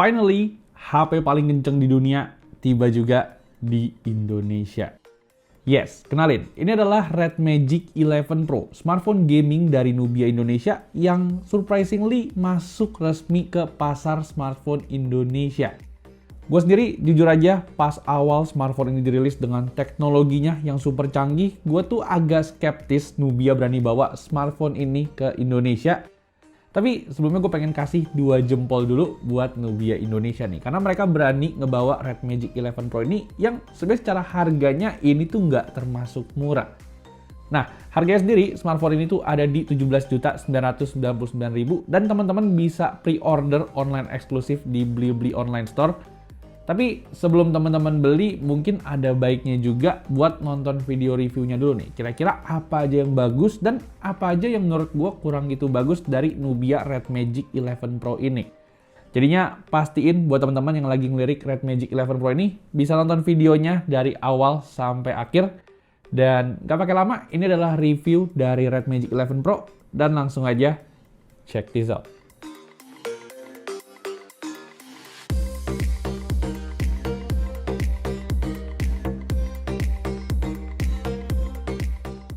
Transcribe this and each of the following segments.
Finally, HP paling kenceng di dunia tiba juga di Indonesia. Yes, kenalin, ini adalah Red Magic 11 Pro, smartphone gaming dari Nubia Indonesia yang surprisingly masuk resmi ke pasar smartphone Indonesia. Gue sendiri jujur aja pas awal smartphone ini dirilis dengan teknologinya yang super canggih, gue tuh agak skeptis Nubia berani bawa smartphone ini ke Indonesia. Tapi sebelumnya gue pengen kasih 2 jempol dulu buat Nubia Indonesia nih. Karena mereka berani ngebawa Red Magic 11 Pro ini yang sebenarnya secara harganya ini tuh nggak termasuk murah. Nah, harganya sendiri smartphone ini tuh ada di 17.999.000 dan teman-teman bisa pre-order online eksklusif di Blibli Online Store. Tapi sebelum teman-teman beli, mungkin ada baiknya juga buat nonton video reviewnya dulu nih. Kira-kira apa aja yang bagus dan apa aja yang menurut gue kurang gitu bagus dari Nubia Red Magic 11 Pro ini. Jadinya pastiin buat teman-teman yang lagi ngelirik Red Magic 11 Pro ini bisa nonton videonya dari awal sampai akhir. Dan gak pakai lama, ini adalah review dari Red Magic 11 Pro dan langsung aja check this out.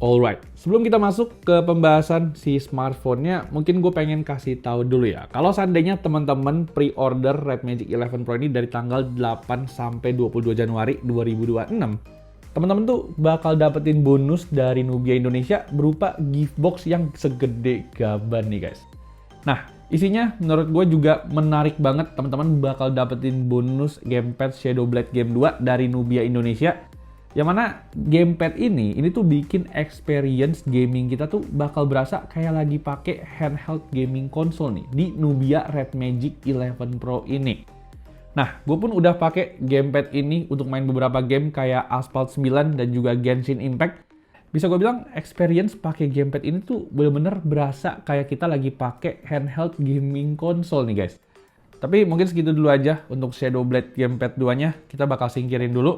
Alright, sebelum kita masuk ke pembahasan si smartphone-nya, mungkin gue pengen kasih tahu dulu ya. Kalau seandainya teman-teman pre-order Red Magic 11 Pro ini dari tanggal 8 sampai 22 Januari 2026, teman-teman tuh bakal dapetin bonus dari Nubia Indonesia berupa gift box yang segede gaban nih guys. Nah, isinya menurut gue juga menarik banget. Teman-teman bakal dapetin bonus gamepad Shadow Blade Game 2 dari Nubia Indonesia. Yang mana gamepad ini tuh bikin experience gaming kita tuh bakal berasa kayak lagi pakai handheld gaming console nih di Nubia Red Magic 11 Pro ini. Nah, gue pun udah pakai gamepad ini untuk main beberapa game kayak Asphalt 9 dan juga Genshin Impact. Bisa gue bilang experience pakai gamepad ini tuh bener-bener berasa kayak kita lagi pakai handheld gaming console nih guys. Tapi mungkin segitu dulu aja untuk Shadow Blade gamepad 2-nya, kita bakal singkirin dulu.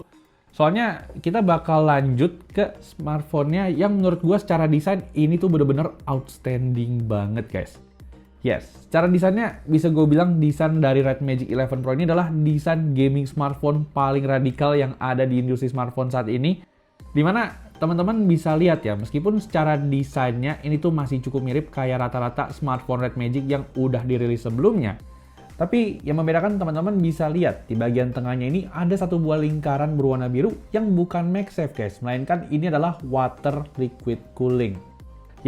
Soalnya kita bakal lanjut ke smartphone-nya yang menurut gue secara desain ini tuh bener-bener outstanding banget guys. Yes, secara desainnya bisa gue bilang desain dari Red Magic 11 Pro ini adalah desain gaming smartphone paling radikal yang ada di industri smartphone saat ini. Dimana teman-teman bisa lihat ya, meskipun secara desainnya ini tuh masih cukup mirip kayak rata-rata smartphone Red Magic yang udah dirilis sebelumnya. Tapi yang membedakan teman-teman bisa lihat di bagian tengahnya ini ada satu buah lingkaran berwarna biru yang bukan MagSafe guys, melainkan ini adalah water liquid cooling.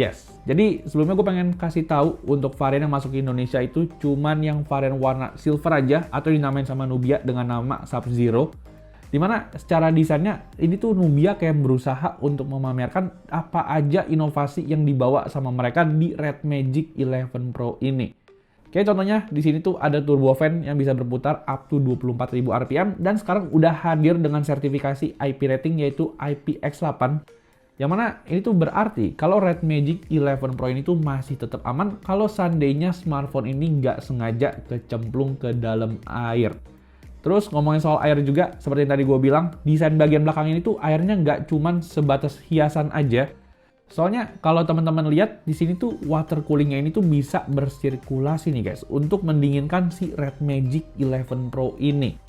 Yes, jadi sebelumnya gue pengen kasih tahu untuk varian yang masuk ke Indonesia itu cuman yang varian warna silver aja atau dinamain sama Nubia dengan nama Sub-Zero. Dimana secara desainnya ini tuh Nubia kayak berusaha untuk memamerkan apa aja inovasi yang dibawa sama mereka di Red Magic 11 Pro ini. Kayak contohnya di sini tuh ada turbo fan yang bisa berputar up to 24.000 RPM dan sekarang udah hadir dengan sertifikasi IP rating yaitu IPX8. Yang mana ini tuh berarti kalau Red Magic 11 Pro ini tuh masih tetap aman kalau seandainya smartphone ini nggak sengaja kecemplung ke dalam air. Terus ngomongin soal air juga, seperti yang tadi gue bilang, desain bagian belakang ini tuh airnya nggak cuman sebatas hiasan aja. Soalnya kalau teman-teman lihat di sini tuh water coolingnya ini tuh bisa bersirkulasi nih guys untuk mendinginkan si Red Magic 11 Pro ini.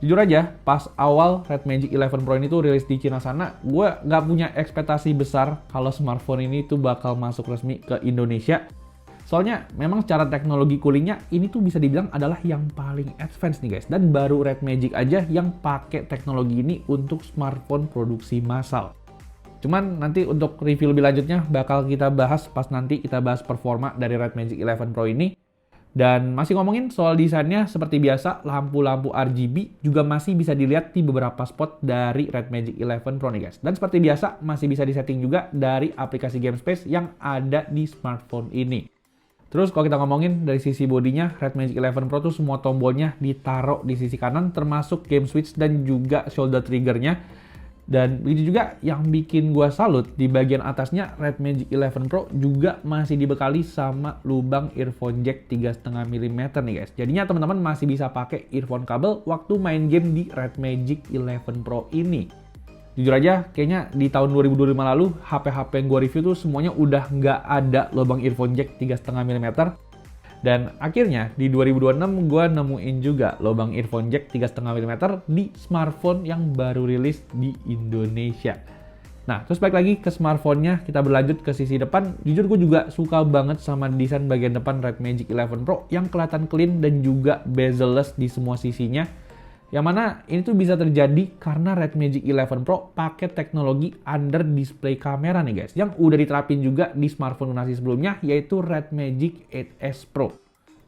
Jujur aja, pas awal Red Magic 11 Pro ini tuh rilis di Cina sana, gue nggak punya ekspektasi besar kalau smartphone ini tuh bakal masuk resmi ke Indonesia. Soalnya memang secara teknologi coolingnya ini tuh bisa dibilang adalah yang paling advance nih guys. Dan baru Red Magic aja yang pakai teknologi ini untuk smartphone produksi massal. Cuman nanti untuk review lebih lanjutnya bakal kita bahas pas nanti kita bahas performa dari Red Magic 11 Pro ini. Dan masih ngomongin soal desainnya, seperti biasa lampu-lampu RGB juga masih bisa dilihat di beberapa spot dari Red Magic 11 Pro nih guys. Dan seperti biasa masih bisa disetting juga dari aplikasi GameSpace yang ada di smartphone ini. Terus kalau kita ngomongin dari sisi bodinya, Red Magic 11 Pro tuh semua tombolnya ditaruh di sisi kanan termasuk game switch dan juga shoulder triggernya. Dan begitu juga yang bikin gua salut, di bagian atasnya Red Magic 11 Pro juga masih dibekali sama lubang earphone jack 3,5 mm nih guys. Jadinya teman-teman masih bisa pakai earphone kabel waktu main game di Red Magic 11 Pro ini. Jujur aja, kayaknya di tahun 2025 lalu, HP-HP yang gua review tuh semuanya udah nggak ada lubang earphone jack 3,5 mm. Dan akhirnya di 2026 gue nemuin juga lubang earphone jack 3,5 mm di smartphone yang baru rilis di Indonesia. Nah, terus balik lagi ke smartphone-nya, kita berlanjut ke sisi depan. Jujur gue juga suka banget sama desain bagian depan Red Magic 11 Pro yang kelihatan clean dan juga bezel-less di semua sisinya. Yang mana ini tuh bisa terjadi karena Red Magic 11 Pro pakai teknologi under display kamera nih guys, yang udah diterapin juga di smartphone generasi sebelumnya, yaitu Red Magic 8S Pro.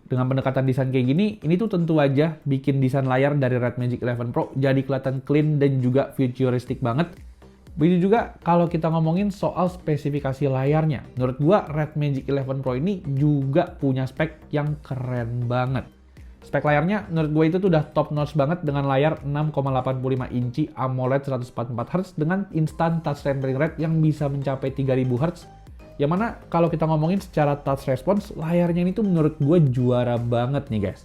Dengan pendekatan desain kayak gini, ini tuh tentu aja bikin desain layar dari Red Magic 11 Pro jadi kelihatan clean dan juga futuristic banget. Begitu juga kalau kita ngomongin soal spesifikasi layarnya. Menurut gua Red Magic 11 Pro ini juga punya spek yang keren banget. Spek layarnya menurut gue itu tuh udah top notch banget dengan layar 6,85 inci AMOLED 144Hz dengan instant touch rendering rate yang bisa mencapai 3000Hz. Yang mana kalau kita ngomongin secara touch response, layarnya ini tuh menurut gue juara banget nih guys.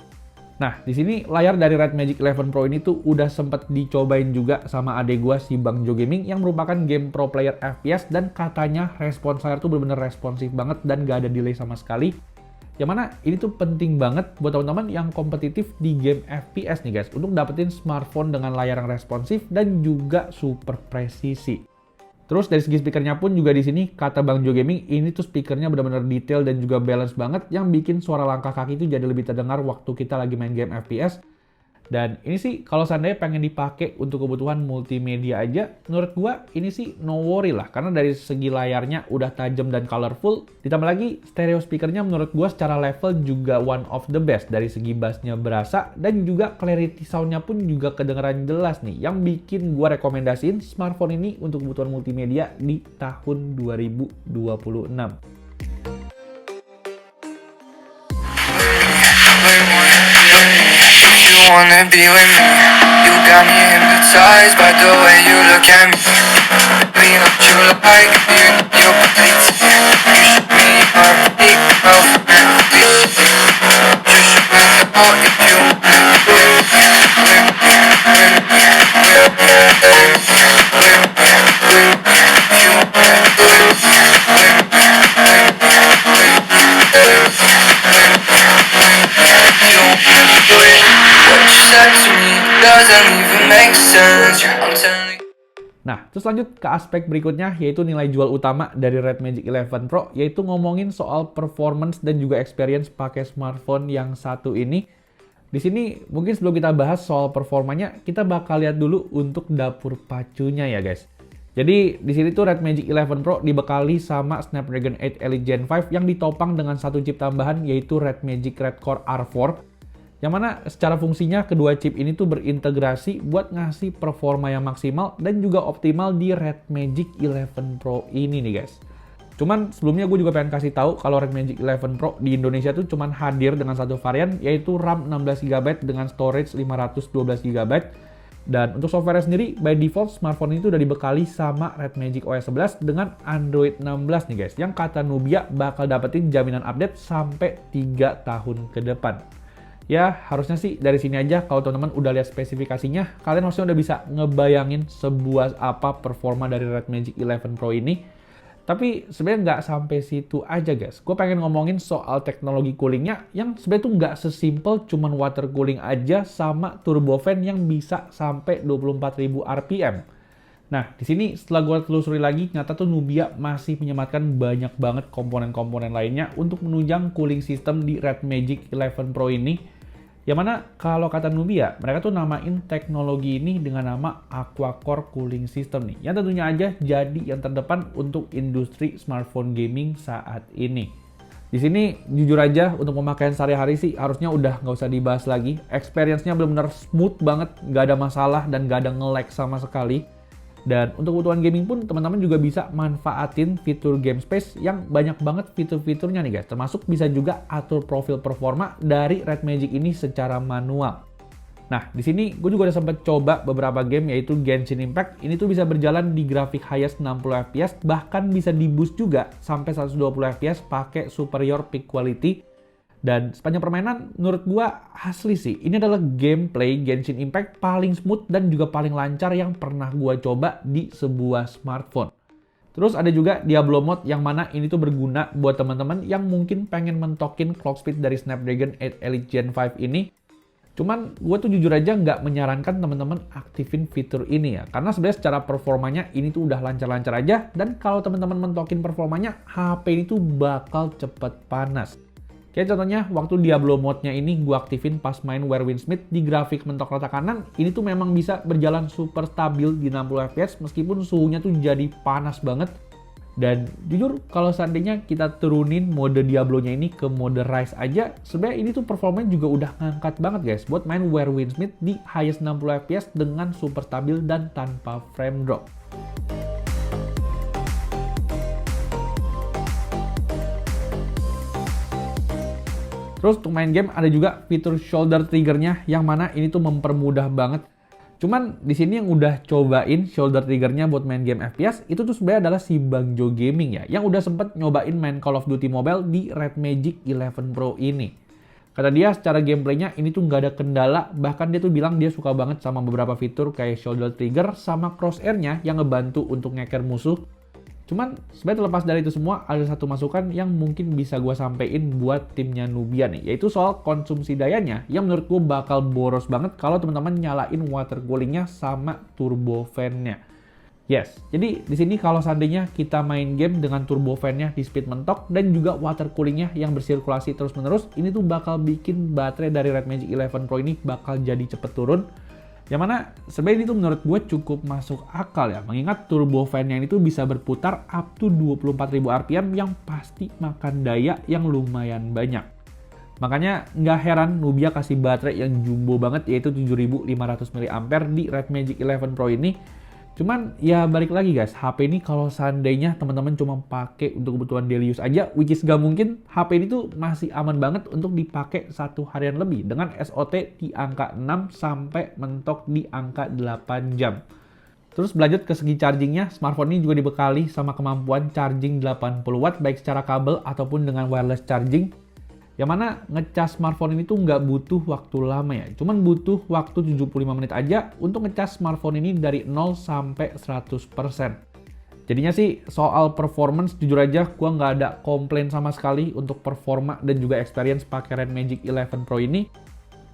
Nah, di sini layar dari Red Magic 11 Pro ini tuh udah sempet dicobain juga sama adek gue si Bang Jo Gaming yang merupakan game pro player FPS, dan katanya respons layar tuh bener-bener responsif banget dan gak ada delay sama sekali. Yang mana ini tuh penting banget buat teman-teman yang kompetitif di game FPS nih guys, untuk dapetin smartphone dengan layar yang responsif dan juga super presisi. Terus dari segi speakernya pun juga di sini kata Bang Jo Gaming, ini tuh speakernya benar-benar detail dan juga balance banget, yang bikin suara langkah kaki itu jadi lebih terdengar waktu kita lagi main game FPS. Dan ini sih kalau seandainya pengen dipakai untuk kebutuhan multimedia aja, menurut gua ini sih no worry lah, karena dari segi layarnya udah tajam dan colorful, ditambah lagi stereo speakernya menurut gua secara level juga one of the best, dari segi bassnya berasa dan juga clarity soundnya pun juga kedengeran jelas nih, yang bikin gua rekomendasiin smartphone ini untuk kebutuhan multimedia di tahun 2026. Wanna be with me? You got me hypnotized by the way you look at me. Baby, don't you like me? Your body, you should be our big girlfriend. You should know if you Nah, terus lanjut ke aspek berikutnya, yaitu nilai jual utama dari Red Magic 11 Pro, yaitu ngomongin soal performance dan juga experience pakai smartphone yang satu ini. Di sini mungkin sebelum kita bahas soal performanya, kita bakal lihat dulu untuk dapur pacunya ya guys. Jadi di sini tuh Red Magic 11 Pro dibekali sama Snapdragon 8 Elite Gen 5 yang ditopang dengan satu chip tambahan, yaitu Red Magic Red Core R4. Yang mana secara fungsinya kedua chip ini tuh berintegrasi buat ngasih performa yang maksimal dan juga optimal di Red Magic 11 Pro ini nih guys. Cuman sebelumnya gue juga pengen kasih tahu kalau Red Magic 11 Pro di Indonesia tuh cuman hadir dengan satu varian, yaitu RAM 16GB dengan storage 512GB. Dan untuk software sendiri, by default smartphone ini tuh udah dibekali sama Red Magic OS 11 dengan Android 16 nih guys, yang kata Nubia bakal dapetin jaminan update sampai 3 tahun ke depan. Ya, harusnya sih dari sini aja kalau teman-teman udah lihat spesifikasinya, kalian harusnya udah bisa ngebayangin sebuah apa performa dari Red Magic 11 Pro ini. Tapi sebenarnya nggak sampai situ aja guys. Gue pengen ngomongin soal teknologi coolingnya yang sebenarnya tuh nggak sesimpel cuman water cooling aja sama turbo fan yang bisa sampai 24.000 RPM. Nah, di sini setelah gue telusuri lagi, ternyata tuh Nubia masih menyematkan banyak banget komponen-komponen lainnya untuk menunjang cooling system di Red Magic 11 Pro ini. Yang mana kalau kata Nubia, mereka tuh namain teknologi ini dengan nama Aqua Core Cooling System nih, yang tentunya aja jadi yang terdepan untuk industri smartphone gaming saat ini. Di sini jujur aja untuk pemakaian sehari-hari sih harusnya udah nggak usah dibahas lagi. Experience-nya benar-benar smooth banget, nggak ada masalah dan nggak ada nge-lag sama sekali. Dan untuk kebutuhan gaming pun teman-teman juga bisa manfaatin fitur game space yang banyak banget fitur-fiturnya nih guys. Termasuk bisa juga atur profil performa dari Red Magic ini secara manual. Nah, di sini gue juga udah sempat coba beberapa game, yaitu Genshin Impact. Ini tuh bisa berjalan di grafik highest 60 fps, bahkan bisa di boost juga sampai 120 fps pakai superior peak quality. Dan sepanjang permainan menurut gua asli sih, ini adalah gameplay Genshin Impact paling smooth dan juga paling lancar yang pernah gua coba di sebuah smartphone. Terus ada juga Diablo Mode yang mana ini tuh berguna buat teman-teman yang mungkin pengen mentokin clock speed dari Snapdragon 8 Elite Gen 5 ini. Cuman gue tuh jujur aja nggak menyarankan teman-teman aktifin fitur ini ya. Karena sebenarnya secara performanya ini tuh udah lancar-lancar aja. Dan kalau teman-teman mentokin performanya, HP ini tuh bakal cepet panas. Kayak contohnya waktu Diablo mode-nya ini gue aktifin pas main Where Winds Meet di grafik mentok rata kanan, ini tuh memang bisa berjalan super stabil di 60 fps meskipun suhunya tuh jadi panas banget. Dan jujur kalau seandainya kita turunin mode Diablo-nya ini ke mode Rise aja, sebenarnya ini tuh performanya juga udah ngangkat banget guys buat main Where Winds Meet di highest 60 fps dengan super stabil dan tanpa frame drop. Terus untuk main game ada juga fitur shoulder trigger-nya yang mana ini tuh mempermudah banget. Cuman di sini yang udah cobain shoulder trigger-nya buat main game FPS itu tuh sebenarnya adalah si Bang Jo Gaming ya, yang udah sempet nyobain main Call of Duty Mobile di Red Magic 11 Pro ini. Kata dia secara gameplaynya ini tuh nggak ada kendala, bahkan dia tuh bilang dia suka banget sama beberapa fitur kayak shoulder trigger sama crosshair-nya yang ngebantu untuk ngeker musuh. Cuman sebenarnya terlepas dari itu semua, ada satu masukan yang mungkin bisa gue sampein buat timnya Nubia nih, yaitu soal konsumsi dayanya yang menurut gue bakal boros banget kalau teman-teman nyalain water coolingnya sama turbo fan-nya. Yes, jadi di sini kalau seandainya kita main game dengan turbo fan-nya di speed mentok dan juga water coolingnya yang bersirkulasi terus-menerus, ini tuh bakal bikin baterai dari Red Magic 11 Pro ini bakal jadi cepet turun. Yang mana sebenarnya ini tuh menurut gue cukup masuk akal ya, mengingat turbo fan-nya ini tuh bisa berputar up to 24.000 RPM yang pasti makan daya yang lumayan banyak. Makanya nggak heran Nubia kasih baterai yang jumbo banget yaitu 7500 mAh di Red Magic 11 Pro ini. Cuman ya balik lagi guys, HP ini kalau seandainya teman-teman cuma pakai untuk kebutuhan daily use aja, which is gak mungkin, HP ini tuh masih aman banget untuk dipakai satu harian lebih dengan SOT di angka 6 sampai mentok di angka 8 jam. Terus berlanjut ke segi chargingnya, smartphone ini juga dibekali sama kemampuan charging 80 watt baik secara kabel ataupun dengan wireless charging. Yang mana ngecas smartphone ini tuh nggak butuh waktu lama ya, cuman butuh waktu 75 menit aja untuk ngecas smartphone ini dari 0 sampai 100%. Jadinya sih soal performance jujur aja gua nggak ada komplain sama sekali untuk performa dan juga experience pakai Red Magic 11 Pro ini.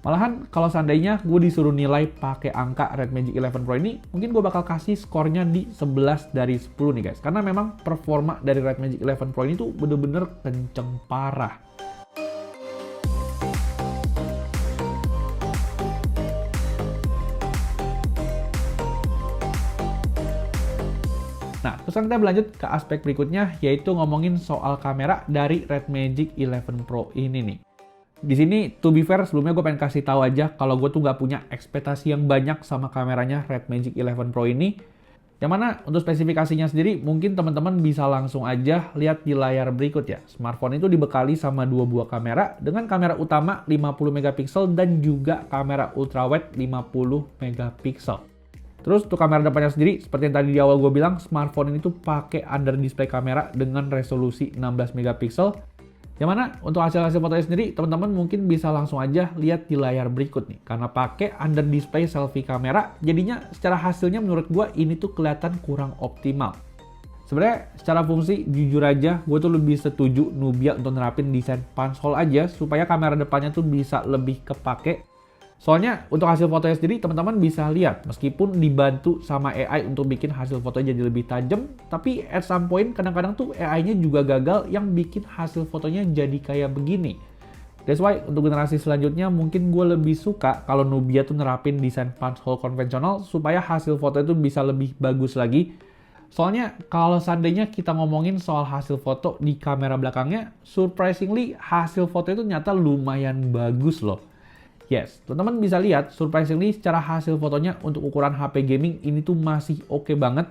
Malahan kalau seandainya gue disuruh nilai pakai angka Red Magic 11 Pro ini, mungkin gue bakal kasih skornya di 11 dari 10 nih guys. Karena memang performa dari Red Magic 11 Pro ini tuh bener-bener kenceng parah. Nah, terus kita berlanjut ke aspek berikutnya, yaitu ngomongin soal kamera dari Red Magic 11 Pro ini nih. Di sini, to be fair, sebelumnya gue pengen kasih tahu aja kalau gue tuh nggak punya ekspektasi yang banyak sama kameranya Red Magic 11 Pro ini. Yang mana untuk spesifikasinya sendiri, mungkin teman-teman bisa langsung aja lihat di layar berikut ya. Smartphone itu dibekali sama dua buah kamera, dengan kamera utama 50 megapiksel dan juga kamera ultrawide 50 megapiksel. Terus untuk kamera depannya sendiri, seperti yang tadi di awal gue bilang, smartphone ini tuh pakai under display kamera dengan resolusi 16 megapiksel. Yang mana untuk hasil-hasil fotonya sendiri, teman-teman mungkin bisa langsung aja lihat di layar berikut nih. Karena pakai under display selfie kamera, jadinya secara hasilnya menurut gue ini tuh kelihatan kurang optimal. Sebenarnya secara fungsi, jujur aja, gue tuh lebih setuju Nubia untuk nerapin desain punch hole aja, supaya kamera depannya tuh bisa lebih kepake. Soalnya untuk hasil fotonya sendiri teman-teman bisa lihat meskipun dibantu sama AI untuk bikin hasil fotonya jadi lebih tajam, tapi at some point kadang-kadang tuh AI-nya juga gagal yang bikin hasil fotonya jadi kayak begini. That's why untuk generasi selanjutnya mungkin gue lebih suka kalau Nubia tuh nerapin desain punch hole konvensional supaya hasil foto itu bisa lebih bagus lagi. Soalnya kalau seandainya kita ngomongin soal hasil foto di kamera belakangnya, surprisingly hasil foto itu ternyata lumayan bagus loh. Yes, teman-teman bisa lihat surprisingly secara hasil fotonya untuk ukuran HP gaming ini tuh masih oke banget.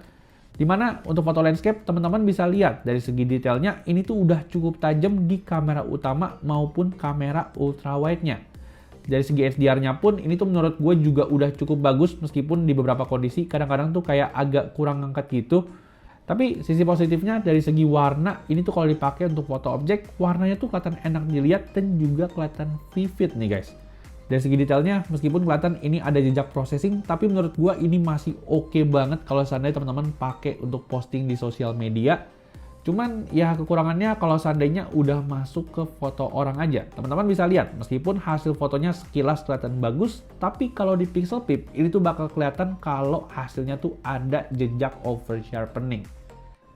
Dimana untuk foto landscape teman-teman bisa lihat dari segi detailnya ini tuh udah cukup tajam di kamera utama maupun kamera ultrawide-nya. Dari segi HDR-nya pun ini tuh menurut gue juga udah cukup bagus meskipun di beberapa kondisi kadang-kadang tuh kayak agak kurang angkat gitu. Tapi sisi positifnya dari segi warna ini tuh kalau dipakai untuk foto objek warnanya tuh kelihatan enak dilihat dan juga kelihatan vivid nih guys. Dari segi detailnya, meskipun kelihatan ini ada jejak processing, tapi menurut gua ini masih oke banget kalau seandainya teman-teman pakai untuk posting di sosial media. Cuman ya kekurangannya kalau seandainya udah masuk ke foto orang aja. Teman-teman bisa lihat, meskipun hasil fotonya sekilas kelihatan bagus, tapi kalau di Pixel Pip, ini tuh bakal kelihatan kalau hasilnya tuh ada jejak over sharpening.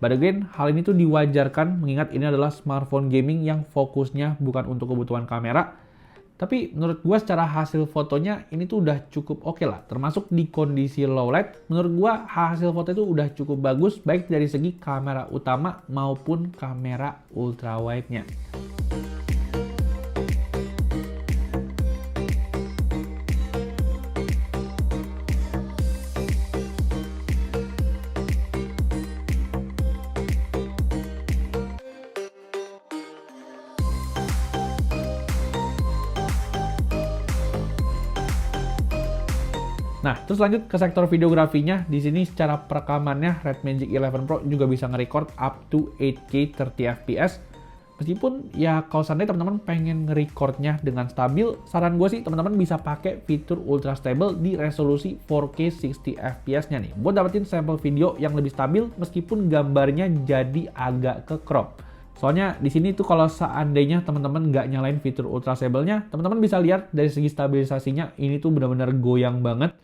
But again, hal ini tuh diwajarkan mengingat ini adalah smartphone gaming yang fokusnya bukan untuk kebutuhan kamera. Tapi menurut gue secara hasil fotonya ini tuh udah cukup oke lah. Termasuk di kondisi low light, menurut gue hasil foto itu udah cukup bagus baik dari segi kamera utama maupun kamera ultrawide-nya. Nah, terus lanjut ke sektor videografinya. Di sini secara perekamannya Red Magic 11 Pro juga bisa nge-record up to 8K 30 fps. Meskipun ya kalau seandainya teman-teman pengen nge-recordnya dengan stabil, saran gue sih teman-teman bisa pakai fitur Ultra Stable di resolusi 4K 60 fps-nya nih. Buat dapetin sampel video yang lebih stabil meskipun gambarnya jadi agak ke crop. Soalnya di sini tuh kalau seandainya teman-teman nggak nyalain fitur Ultra Stable-nya, teman-teman bisa lihat dari segi stabilisasinya ini tuh benar-benar goyang banget.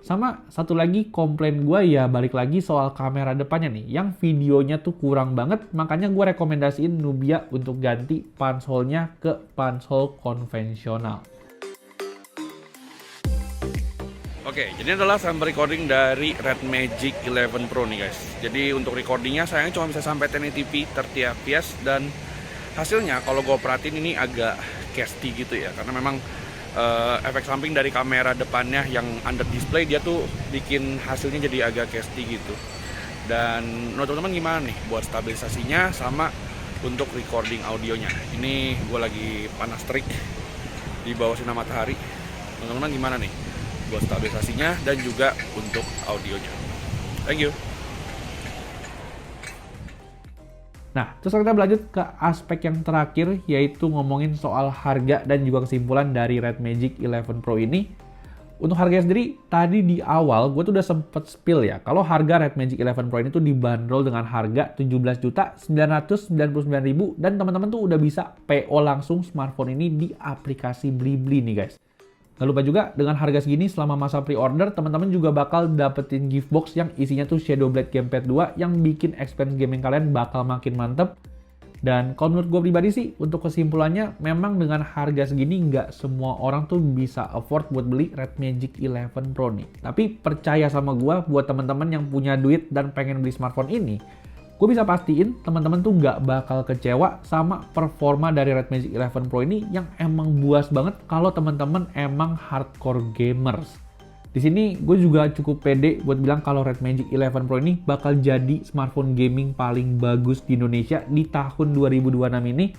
Sama satu lagi komplain gue ya balik lagi soal kamera depannya nih, yang videonya tuh kurang banget, makanya gue rekomendasiin Nubia untuk ganti punch-hole-nya ke punch-hole konvensional. Oke, jadi ini adalah sampel recording dari Red Magic 11 Pro nih guys. Jadi untuk recordingnya sayangnya cuma bisa sampai 1080p 30 fps dan hasilnya kalau gue perhatiin ini agak casty gitu ya, karena memang efek samping dari kamera depannya yang under display dia tuh bikin hasilnya jadi agak casty gitu. Dan menurut teman-teman gimana nih buat stabilisasinya sama untuk recording audionya? Ini gue lagi panas terik di bawah sinar matahari. Teman-teman gimana nih buat stabilisasinya dan juga untuk audionya? Thank you. Nah, terus kita berlanjut ke aspek yang terakhir, yaitu ngomongin soal harga dan juga kesimpulan dari Red Magic 11 Pro ini. Untuk harganya sendiri, tadi di awal gue tuh udah sempet spill ya, kalau harga Red Magic 11 Pro ini tuh dibanderol dengan harga 17.999.000 dan teman-teman tuh udah bisa PO langsung smartphone ini di aplikasi Blibli nih guys. Nggak lupa juga, dengan harga segini selama masa pre-order, teman-teman juga bakal dapetin gift box yang isinya tuh Shadow Blade Gamepad 2 yang bikin experience gaming kalian bakal makin mantep. Dan kalau menurut gue pribadi sih, untuk kesimpulannya, memang dengan harga segini nggak semua orang tuh bisa afford buat beli Red Magic 11 Pro nih. Tapi percaya sama gue, buat teman-teman yang punya duit dan pengen beli smartphone ini, gue bisa pastiin teman-teman tuh nggak bakal kecewa sama performa dari Red Magic 11 Pro ini yang emang buas banget kalau teman-teman emang hardcore gamers. Di sini gue juga cukup pede buat bilang kalau Red Magic 11 Pro ini bakal jadi smartphone gaming paling bagus di Indonesia di tahun 2026 ini.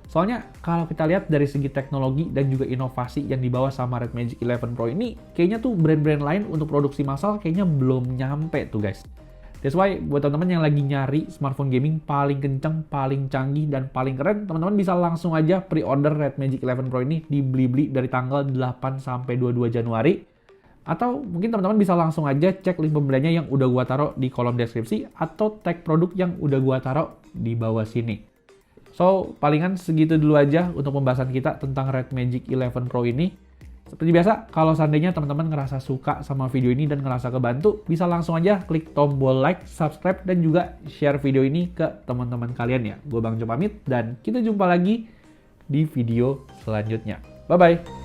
Soalnya kalau kita lihat dari segi teknologi dan juga inovasi yang dibawa sama Red Magic 11 Pro ini, kayaknya tuh brand-brand lain untuk produksi massal kayaknya belum nyampe tuh guys. That's why buat teman-teman yang lagi nyari smartphone gaming paling kenceng, paling canggih, dan paling keren, teman-teman bisa langsung aja pre-order Red Magic 11 Pro ini di Blibli dari tanggal 8 sampai 22 Januari. Atau mungkin teman-teman bisa langsung aja cek link pembeliannya yang udah gua taruh di kolom deskripsi atau tag produk yang udah gua taruh di bawah sini. So, palingan segitu dulu aja untuk pembahasan kita tentang Red Magic 11 Pro ini. Seperti biasa, kalau seandainya teman-teman ngerasa suka sama video ini dan ngerasa kebantu, bisa langsung aja klik tombol like, subscribe, dan juga share video ini ke teman-teman kalian ya. Gue Bang Jo pamit, dan kita jumpa lagi di video selanjutnya. Bye-bye!